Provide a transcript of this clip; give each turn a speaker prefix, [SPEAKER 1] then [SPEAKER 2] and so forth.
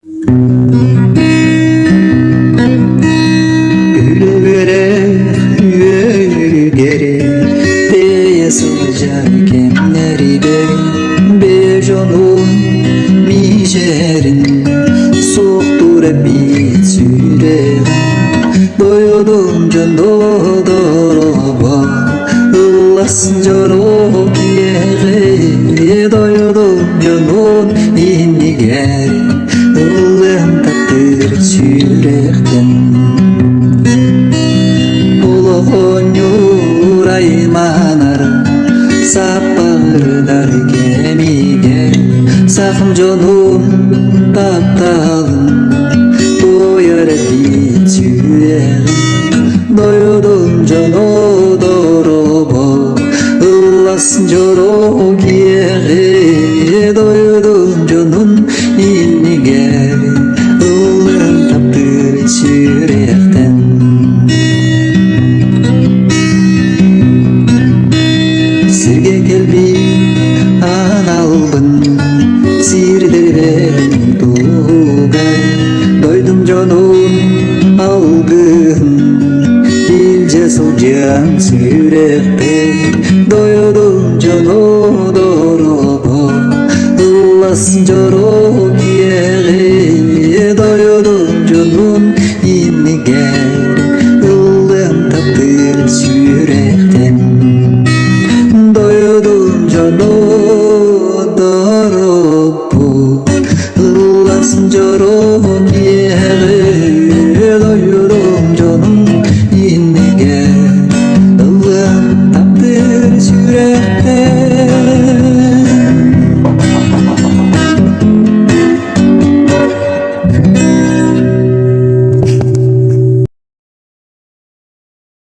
[SPEAKER 1] Ülgere ülgere beye sılacak kemleri berin bejonun mijerin soktura bit süre doyudum can dodoroba ıllasın joro kiyege doyudum canun indiger ılın tattır sürekten Yüreğimanarım sapırlar gemiye Sakım canım taptalım doyar bit yüreğim Doyudum canı doroba ıllasın joro kiyege Doyudum canın inniger ılın taptır yürekten Sirge kelbi analbın sirderin tuğay Doydum canım algın ilce soğuyan sürekte Doydum canı doroba ıllasın joro kiyege Doydum canın inniger ılın taptır sürekten Doyudum canı dorobu ıllasın joro